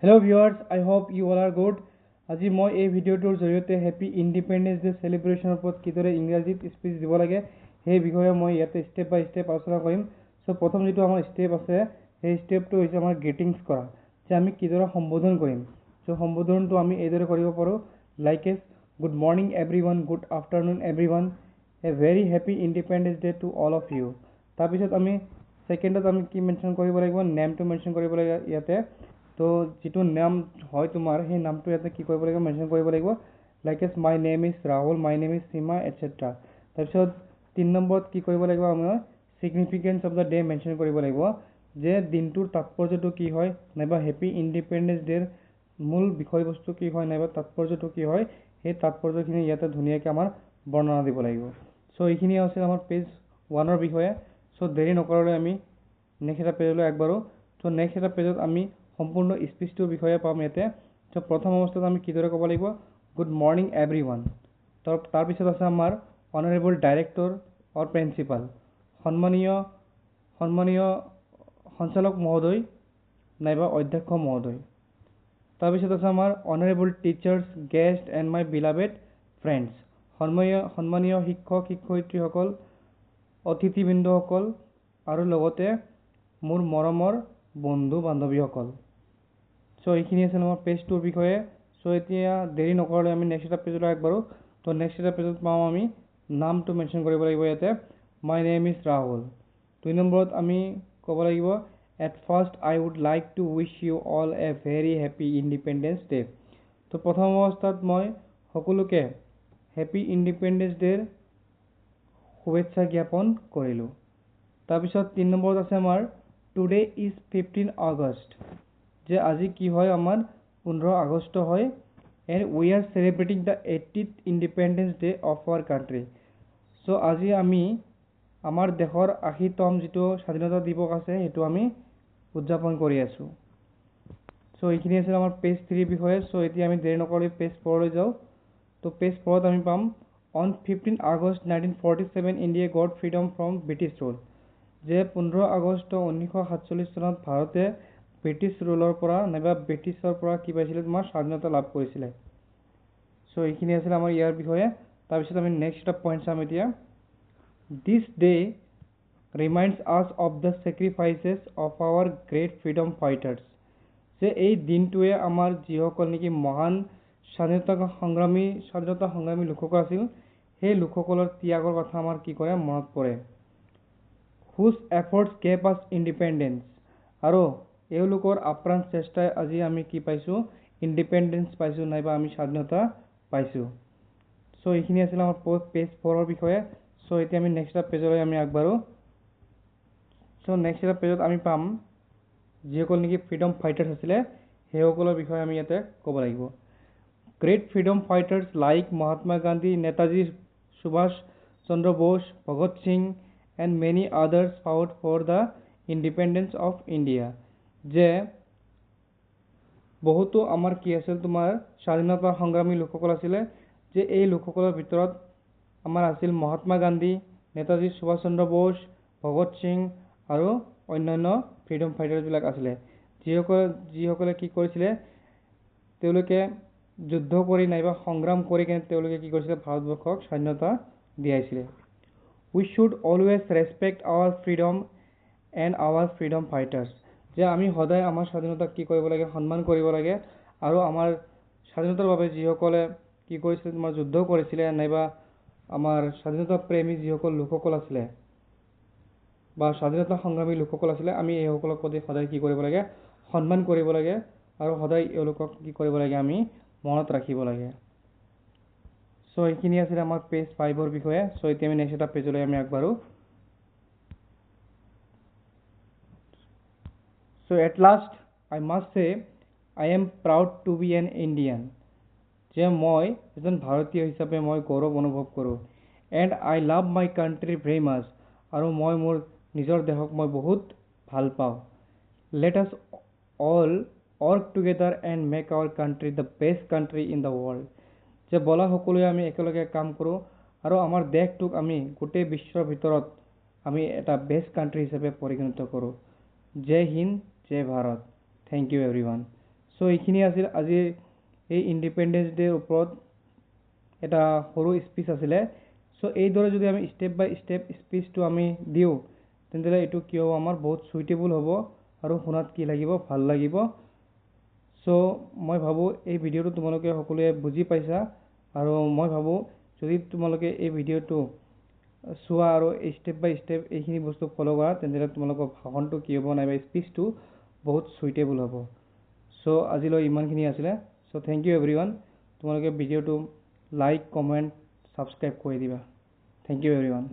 Hello viewers, I hope you all are good. আজি মই এই ভিডিঅ'টোৰ জৰিয়তে হেপী ইণ্ডিপেণ্ডেন্স ডে চেলিব্ৰেশ্যনৰ ওপৰত কিদৰে ইংৰাজীত স্পীচ দিব লাগে সেই বিষয়ে মই ইয়াতে ষ্টেপ বাই ষ্টেপ আলোচনা কৰিম। সো প্ৰথম যেটো আমাৰ ষ্টেপ আছে সেই ষ্টেপটো হৈছে আমাৰ গ্ৰিটিংছ কৰা, যে আমি কিদৰে সম্বোধন কৰিম। সো সম্বোধনটো আমি এইদৰে কৰিব পাৰো, like a good morning everyone, good afternoon everyone, a very happy Independence Day to all of you. তাৰপিছত আমি সেকেন্ডত আমি কি মেনশ্যন কৰিব লাগিব, নেমটো মেনশ্যন কৰিব লাগিব ইয়াতে। তো যেটো নাম হয় তোমাৰ সেই নামটো ইয়াতে কি কৰিব লাগিব, মেনশ্যন কৰিব লাগিব, like as my name is Rahul, my name is Seema etcetera. তাৰপিছত 3 নম্বৰত কি কৰিব লাগিব, আমি significance of the day mention কৰিব লাগিব, যে দিনটোৰ তাৎপৰ্যটো কি হয়, নাইবা হেপী ইণ্ডিপেণ্ডেন্স ডেৰ মূল বিষয়বস্তু কি হয়, নাইবা তাৎপৰ্যটো কি হয়, সেই তাৎপৰ্যখিনি ইয়াতে ধুনীয়াকৈ আমাৰ বৰ্ণনা দিব লাগিব। সো এইখিনি আছিল আমাৰ পেজ 1ৰ বিষয়ে। সো দেৰি নকৰাকৈ আমি নেক্সট এটা পেজলৈ আগবাঢ়ো। সো নেক্সট এটা পেজত আমি সম্পূৰ্ণ স্পীচটোৰ বিষয়ে পাম ইয়াতে। সো প্ৰথম অৱস্থাত আমি কিদৰে ক'ব লাগিব, গুড মৰ্নিং এভৰিৱান। তাৰপিছত আছে আমাৰ অনাৰেবল ডাইৰেক্টৰ অৰ প্ৰিন্সিপাল, সন্মানীয় সঞ্চালক মহোদয় নাইবা অধ্যক্ষ মহোদয়। তাৰপিছত আছে আমাৰ honourable teachers, guest and my beloved friends, সন্মানীয় শিক্ষক শিক্ষয়িত্ৰীসকল, অতিথিবৃন্দসকল আৰু লগতে মোৰ মৰমৰ বন্ধু বান্ধৱীসকল। সো এইখিনি আছিল আমাৰ পেজ 2ৰ বিষয়ে। সো এতিয়া দেৰি নকৰাকৈ আমি নেক্সট এটা পেজলৈ আগবাঢ়ো। তো নেক্সট এটা পেজত পাওঁ আমি নামটো মেনশ্যন কৰিব লাগিব ইয়াতে, মাই নেম ইজ ৰাহুল। 2 নম্বৰত আমি ক'ব লাগিব, at first I would like to wish you all a very happy Independence Day. তো প্ৰথম অৱস্থাত মই সকলোকে হেপী ইণ্ডিপেণ্ডেন্স ডেৰ শুভেচ্ছা জ্ঞাপন কৰিলোঁ। তাৰপিছত 3 নম্বৰত আছে আমাৰ টুডে ইজ 15 আগষ্ট, যে আজি কি হয়, আমাৰ 15 আগষ্ট হয়, and we are celebrating the 80th Independence Day of our country. So আজি আমি আমাৰ দেশৰ 80তম যিটো স্বাধীনতা দিৱস আছে সেইটো আমি উদযাপন কৰি আছোঁ। সো এইখিনি আছিল আমাৰ পেজ 3ৰ বিষয়ে। সো এতিয়া আমি দেৰি নকৰি পেজ 4লৈ যাওঁ। তো পেজ 4ত আমি পাম, on 15 August 1947 India gut freedom from British rule, যে 15 আগষ্ট 1947 চনত ভাৰতে ব্ৰিটিছ ৰুলৰ পৰা নাইবা ব্ৰিটিছৰ পৰা কি পাইছিলে, তোমাৰ স্বাধীনতা লাভ কৰিছিলে। সো এইখিনি আছিল আমাৰ ইয়াৰ বিষয়ে। তাৰপিছত আমি নেক্সট এটা পইণ্ট চাম এতিয়া, this day reminds us of the sacrifices of our great freedom fighters, যে এই দিনটোৱে আমাৰ যিসকল নেকি মহান স্বাধীনতা সংগ্ৰামী লোকসকল আছিল, সেই লোকসকলৰ ত্যাগৰ কথা আমাৰ কি কৰে, মনত পৰে। হুজ এফৰ্টছ গেভ আছ ইণ্ডিপেণ্ডেন্স, আৰু এওঁলোকৰ আপ্ৰাণ চেষ্টাই আজি আমি কি পাইছোঁ, ইণ্ডিপেণ্ডেন্স পাইছোঁ, নাইবা আমি স্বাধীনতা পাইছোঁ। সো এইখিনি আছিল আমাৰ পেজ 4ৰ বিষয়ে। সো এতিয়া আমি নেক্সট এটা পেজলৈ আমি আগবাঢ়ো। সো নেক্সট এটা পেজত আমি পাম যিসকল নেকি ফ্ৰীডম ফাইটাৰ্ছ আছিলে সেইসকলৰ বিষয়ে আমি ইয়াতে ক'ব লাগিব। Great freedom fighters like Mahatma Gandhi, Netaji Subhash Chandra Bose, Bhagat Singh and many others fought for the independence of India, যে বহুতো আমাৰ কি আছিল, তোমাৰ স্বাধীনতা সংগ্ৰামী লোকসকল আছিলে, যে এই লোকসকলৰ ভিতৰত আমাৰ আছিল মহাত্মা গান্ধী, নেতাজী সুভাষ চন্দ্ৰ বোস, ভগত সিং আৰু অন্যান্য ফ্ৰীডম ফাইটাৰ্ছবিলাক আছিলে, যিসকলে কি কৰিছিলে, তেওঁলোকে যুদ্ধ কৰি নাইবা সংগ্ৰাম কৰি কেনে তেওঁলোকে কি কৰিছিলে, ভাৰতবৰ্ষক স্বাধীনতা দিয়াইছিলে। We should always respect our freedom and our freedom fighters, যে আমি সদায় আমাৰ স্বাধীনতাক কি কৰিব লাগে, সন্মান কৰিব লাগে, আৰু আমাৰ স্বাধীনতাৰ বাবে যিসকলে কি কৰিছিলে, তোমাৰ যুদ্ধ কৰিছিলে, নাইবা আমাৰ স্বাধীনতা প্ৰেমী যিসকল লোকসকল আছিলে বা স্বাধীনতা সংগ্ৰামী লোকসকল আছিলে, আমি এইসকলৰ প্ৰতি সদায় কি কৰিব লাগে, সন্মান কৰিব লাগে, আৰু সদায় এওঁলোকক কি কৰিব লাগে, আমি মনত ৰাখিব লাগে। সো এইখিনি আছিল আমাৰ পেজ 5ৰ বিষয়ে। সো এতিয়া আমি নেক্সট এটা পেজলৈ আমি আগবাঢ়ো। So at last I must say I am proud to be an Indian, যে মই এজন ভাৰতীয় হিচাপে মই গৌৰৱ অনুভৱ কৰোঁ। And I love my country very much, আৰু মই মোৰ নিজৰ দেশক মই বহুত ভাল পাওঁ। Let us all work together and make our country the best country in the world, যে বলা সকলোৱে আমি একেলগে কাম কৰোঁ আৰু আমাৰ দেশটোক আমি গোটেই বিশ্বৰ ভিতৰত আমি এটা বেষ্ট কাণ্ট্ৰি হিচাপে পৰিগণিত কৰোঁ। জয় হিন্দ, জয় Bharat. Thank you everyone. So' এইখিনি আছিল আজি এই ইণ্ডিপেণ্ডেন্স ডেৰ ওপৰত এটা সৰু স্পীচ আছিলে। চ' এইদৰে যদি আমি ষ্টেপ বাই ষ্টেপ স্পীচটো আমি দিওঁ তেন্তে এইটো কি হ'ব, আমাৰ বহুত চুইটেবল হ'ব আৰু শুনাত কি লাগিব, ভাল লাগিব। চ' মই ভাবোঁ এই ভিডিঅ'টো তোমালোকে সকলোৱে বুজি পাইছা, আৰু মই ভাবোঁ যদি তোমালোকে এই ভিডিঅ'টো চোৱা আৰু ষ্টেপ বাই ষ্টেপ এইখিনি বস্তু ফ'ল' কৰা তেন্তে তোমালোকৰ ভাষণটো কি হ'ব নাইবা স্পীচটো বহুত চুইটেবল হ'ব। চ' আজিলৈ ইমানখিনি আছিলে। So' thank you everyone. তোমালোকে ভিডিঅ'টো লাইক, কমেণ্ট, ছাবস্ক্ৰাইব কৰি দিবা। Thank you everyone.